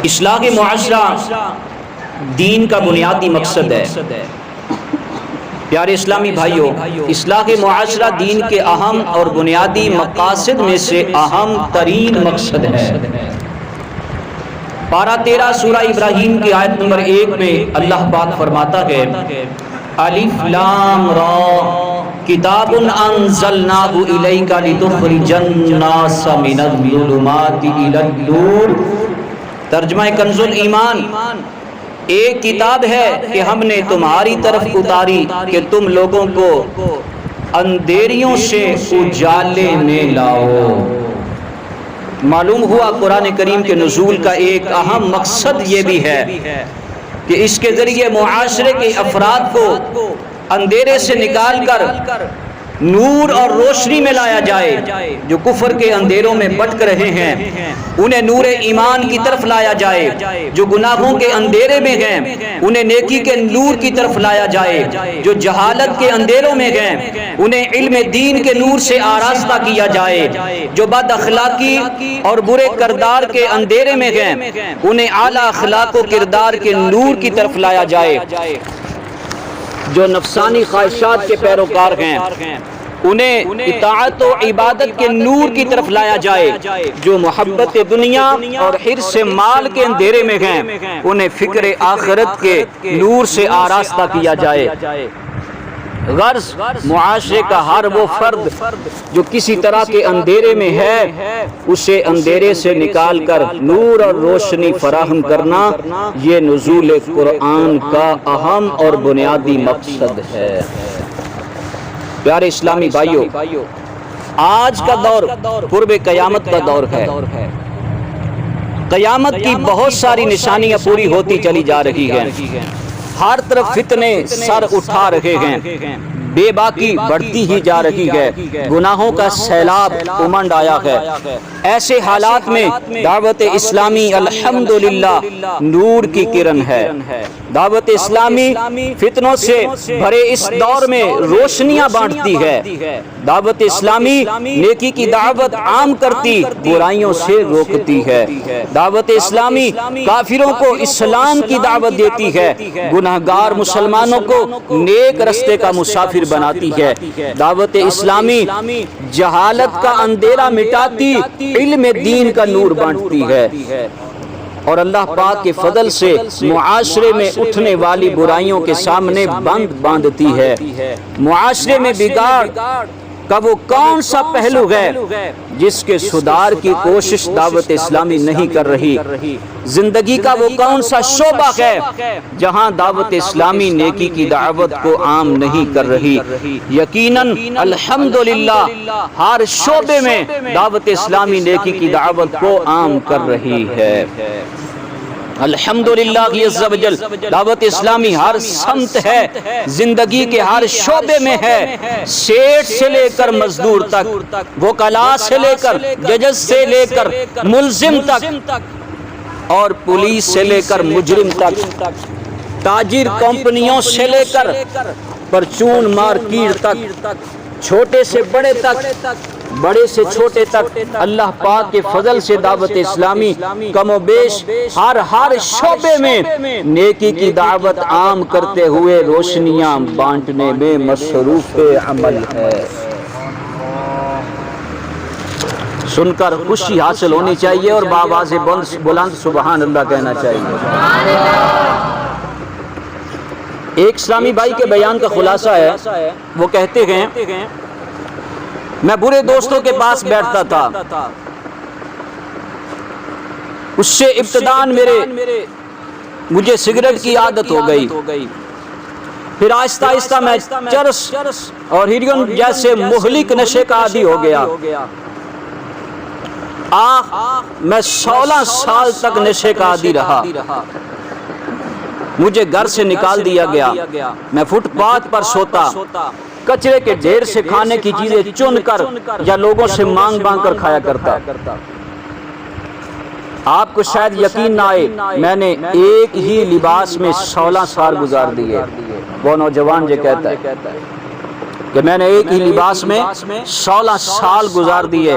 اصلاح معاشرہ دین کا بنیادی مقصد ہے۔ پیارے اسلامی بھائیوں، اصلاح معاشرہ دین کے اہم اور بنیادی مقاصد میں سے اہم ترین مقصد ہے۔ پارہ 13 سورہ ابراہیم کی آیت نمبر 1 میں اللہ پاک فرماتا ہے الف لام را کتاب انزلناہ الیک لتخرج الناس من الظلمات الی النور۔ ترجمہ کنز الایمان، ایک کتاب ہے کہ ہم نے تمہاری طرف اتاری کہ تم لوگوں کو اندھیریوں سے اجالے میں لاؤ۔ معلوم ہوا قرآن کریم کے نزول کا ایک اہم مقصد یہ بھی ہے کہ اس کے ذریعے معاشرے کے افراد کو اندھیرے سے نکال کر نور اور روشنی میں لایا جائے۔ جو کفر کے اندھیروں میں بھٹک رہے ہیں انہیں نور ایمان کی طرف لایا جائے، جو گناہوں کے اندھیرے میں ہیں انہیں نیکی کے نور کی طرف لایا جائے، جو جہالت کے اندھیروں میں ہیں انہیں علم دین کے نور سے آراستہ کیا جائے، جو بد اخلاقی اور برے کردار کے اندھیرے میں ہیں انہیں اعلیٰ اخلاق و کردار کے نور کی طرف لایا جائے، جو نفسانی خواہشات کے پیروکار ہیں انہیں اطاعت و عبادت کے نور کی طرف لایا جائے، جو محبت دنیا اور حرص مال کے اندھیرے میں ہیں انہیں فکر آخرت کے نور سے آراستہ کیا جائے۔ غرض معاشرے کا ہر وہ فرد جو کسی طرح کے اندھیرے میں ہے اسے اندھیرے سے نکال کر نور اور روشنی فراہم کرنا یہ نزول قرآن کا اہم اور بنیادی مقصد ہے۔ پیارے اسلامی بھائیوں، آج کا دور قرب قیامت کا دور ہے۔ قیامت کی بہت ساری نشانیاں پوری ہوتی چلی جا رہی ہیں، ہر طرف فتنے سر اٹھا رہے ہیں، بے باکی بڑھتی ہی جا رہی ہے، گناہوں کا سیلاب امنڈ آیا ہے۔ ایسے حالات میں دعوت اسلامی الحمدللہ نور کی کرن ہے۔ دعوت اسلامی فتنوں سے بھرے اس دور میں روشنیاں بانٹتی ہے۔ دعوت اسلامی نیکی کی دعوت عام کرتی، برائیوں سے روکتی ہے۔ دعوت اسلامی کافروں کو اسلام کی دعوت دیتی ہے، گناہگار مسلمانوں کو نیک رستے کا مسافر بناتی ہے۔ دعوت اسلامی جہالت کا اندھیرا مٹاتی، علم دین کا نور بانٹتی ہے، اور اللہ پاک کے فضل سے معاشرے میں اٹھنے والی برائیوں کے سامنے بند باندھتی ہے۔ معاشرے میں بگاڑ کا وہ کون سا پہلو ہے جس کے سدھار کی کوشش دعوت اسلامی نہیں کر رہی؟ زندگی کا وہ کون سا شعبہ ہے جہاں دعوت اسلامی نیکی کی دعوت کو عام نہیں کر رہی؟ یقیناً الحمدللہ ہر شعبے میں دعوت اسلامی نیکی کی دعوت کو عام کر رہی ہے۔ الحمدللہ عز و جل دعوت اسلامی ہر سمت ہے، زندگی کے ہر شعبے میں ہے، سیٹ سے لے کر مزدور تک، وکلاء سے لے کر جج سے لے کر ملزم تک، اور پولیس سے لے کر مجرم تک، تاجر کمپنیوں سے لے کر پرچون مارکیٹ تک، چھوٹے سے بڑے تک، بڑے سے چھوٹے تک، اللہ پاک کے فضل سے دعوت اسلامی کم و بیش ہر شعبے میں نیکی کی دعوت عام کرتے ہوئے روشنیاں بانٹنے میں مصروف عمل ہے۔ سن کر خوشی حاصل ہونی چاہیے اور بآواز بلند سبحان اللہ کہنا چاہیے۔ ایک اسلامی بھائی کے بیان کا خلاصہ ہے، وہ کہتے ہیں میں برے دوستوں کے پاس بیٹھتا تھا، اس سے ابتداً مجھے سگریٹ کی عادت ہو گئی، پھر آہستہ آہستہ میں چرس اور ہیروئن جیسے مہلک نشے کا عادی ہو گیا۔ میں 16 سال تک نشے کا عادی رہا، مجھے گھر سے نکال دیا گیا، میں فٹ پاتھ پر سوتا، کچرے کے ڈھیر سے کھانے کی چیزیں چن کر یا لوگوں سے مانگ کر کھایا کرتا۔ آپ کو شاید یقین نہ آئے، میں نے ایک ہی لباس میں 16 سال گزار دیے۔ وہ نوجوان جو کہتا ہے کہ میں نے ایک ہی لباس میں 16 سال گزار دیے،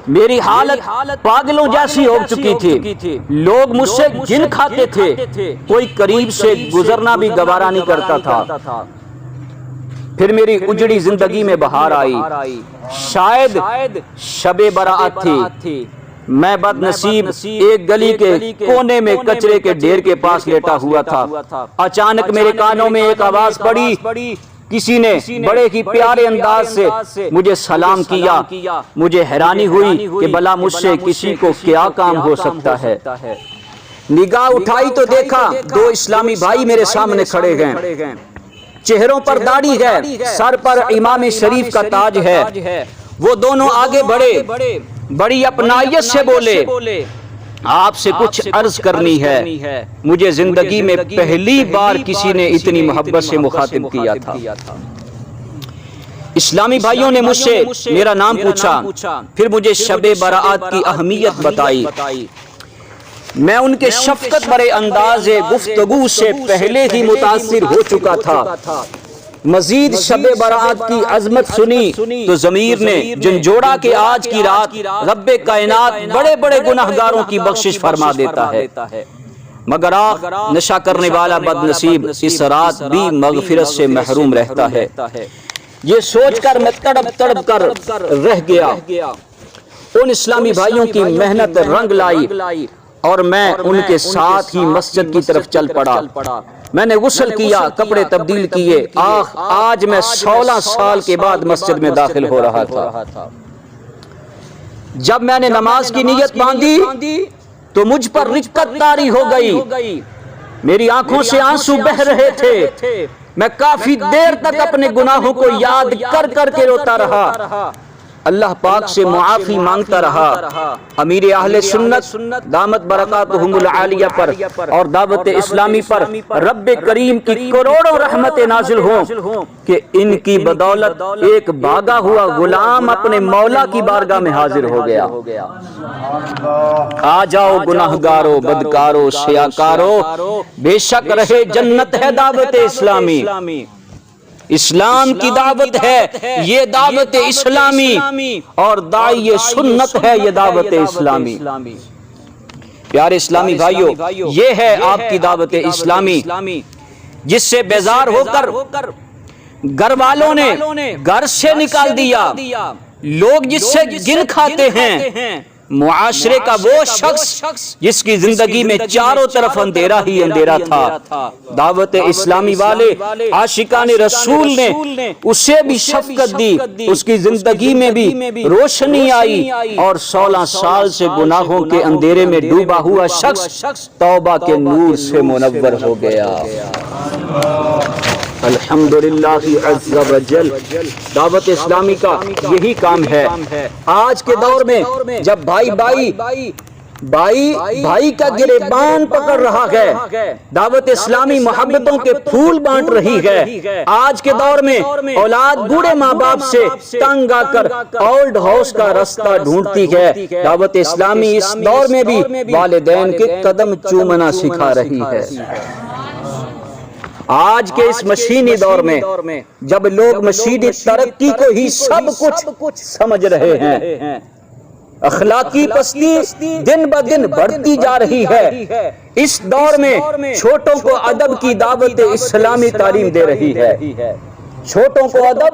میری حالت پاگلوں جیسی ہو چکی تھی، لوگ مجھ سے جن کھاتے تھے، کوئی قریب سے گزرنا بھی گوارا نہیں کرتا تھا۔ پھر میری اجڑی زندگی میں بہار آئی، شاید شب برات تھی، میں بد نصیب ایک گلی کے کونے میں کچرے کے ڈھیر کے پاس لیٹا ہوا تھا۔ اچانک میرے کانوں میں ایک آواز پڑی، کسی نے بڑے ہی پیارے انداز سے مجھے سلام کیا۔ مجھے حیرانی ہوئی کہ بھلا مجھ سے کسی کو کیا کام ہو سکتا ہے۔ نگاہ اٹھائی تو دیکھا دو اسلامی بھائی میرے سامنے کھڑے ہیں، چہروں پر داڑھی ہے، سر پر امام شریف کا تاج ہے۔ وہ دونوں آگے بڑھے، بڑی اپنائیت سے بولے، آپ سے کچھ عرض کرنی ہے۔ مجھے زندگی میں پہلی بار کسی نے اتنی محبت سے مخاطب کیا تھا۔ اسلامی بھائیوں نے مجھ سے میرا نام پوچھا، پھر مجھے شب برات کی اہمیت بتائی۔ میں ان کے شفقت بھرے انداز گفتگو سے پہلے ہی متاثر ہو چکا تھا۔ مزید شب برات کی عظمت سنی تو ضمیر نے جھنجھوڑا کہ آج کی رات رب کائنات بڑے بڑے گناہگاروں کی بخشش فرما دیتا ہے، مگر آخ نشہ کرنے والا بد نصیب اس رات بھی مغفرت سے محروم رہتا ہے۔ یہ سوچ کر میں تڑپ کر رہ گیا۔ ان اسلامی بھائیوں کی محنت رنگ لائی اور میں ان کے ساتھ ہی مسجد کی طرف چل پڑا۔ میں نے غسل کیا، کپڑے تبدیل کیے۔ آج میں 16 سال کے بعد مسجد میں داخل ہو رہا تھا۔ جب میں نے نماز کی نیت باندھی تو مجھ پر رقت طاری ہو گئی، میری آنکھوں سے آنسو بہہ رہے تھے۔ میں کافی دیر تک اپنے گناہوں کو یاد کر کے روتا رہا، اللہ پاک سے معافی مانگتا رہا۔ امیر اہل سنت دامت برکاتہم العالیہ پر اور دعوت اسلامی پر رب کریم کی کروڑوں رحمتیں نازل ہوں کہ ان کی بدولت ایک بھاگا ہوا غلام اپنے مولا کی بارگاہ میں حاضر ہو گیا۔ آ جاؤ گناہگارو، بدکارو، سیاکارو، بے شک رہے جنت ہے دعوت اسلامی۔ اسلام کی دعوت ہے یہ دعوت اسلامی، اور داعی سنت ہے یہ دعوت اسلامی۔ پیارے اسلامی بھائیو، یہ ہے آپ کی دعوت اسلامی جس سے بیزار ہو کر گھر والوں نے گھر سے نکال دیا، لوگ جس سے گن کھاتے ہیں، معاشرے کا وہ شخص جس کی زندگی میں چاروں طرف اندھیرا ہی اندھیرا تھا، دعوت اسلامی والے عاشقان رسول نے اسے بھی شفقت دی، اس کی زندگی میں بھی روشنی آئی، اور 16 سال سے گناہوں کے اندھیرے میں ڈوبا ہوا شخص توبہ کے نور سے منور ہو گیا۔ الحمدللہ عز و جل۔ دعوت اسلامی کا یہی کام ہے۔ آج کے دور میں جب بھائی کا گریبان پکڑ رہا ہے، دعوت اسلامی محبتوں کے پھول بانٹ رہی ہے، آج کے دور میں اولاد بوڑھے ماں باپ سے تنگ آ کر اولڈ ہاؤس کا راستہ ڈھونڈتی ہے، دعوت اسلامی اس دور میں بھی والدین کے قدم چومنا سکھا رہی ہے۔ آج کے اس مشینی دور میں جب لوگ مشینی ترقی کو ہی سب کچھ سمجھ رہے ہیں، اخلاقی پستی دن بدن بڑھتی جا رہی ہے، اس دور میں چھوٹوں کو ادب کی دعوت اسلامی تعلیم دے رہی ہے، چھوٹوں کو ادب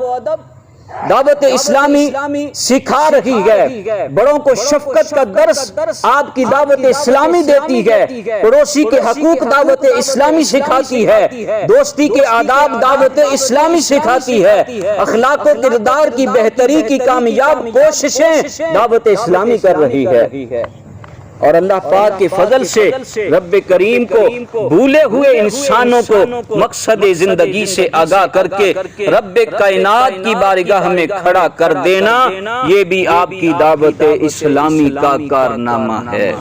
دعوت اسلامی سکھا رہی ہے، بڑوں کو شفقت کا درس آپ کی دعوت اسلامی دیتی ہے، پڑوسی کے حقوق دعوت اسلامی سکھاتی ہے، دوستی کے آداب دعوت اسلامی سکھاتی ہے، اخلاق و کردار کی بہتری کی کامیاب کوششیں دعوت اسلامی کر رہی ہے۔ اور اللہ پاک کے فضل سے رب کریم کو بھولے ہوئے انسانوں کو مقصد زندگی سے آگاہ کر کے رب کائنات کی بارگاہ میں کھڑا کر دینا، یہ بھی آپ کی دعوت اسلامی کا کارنامہ ہے۔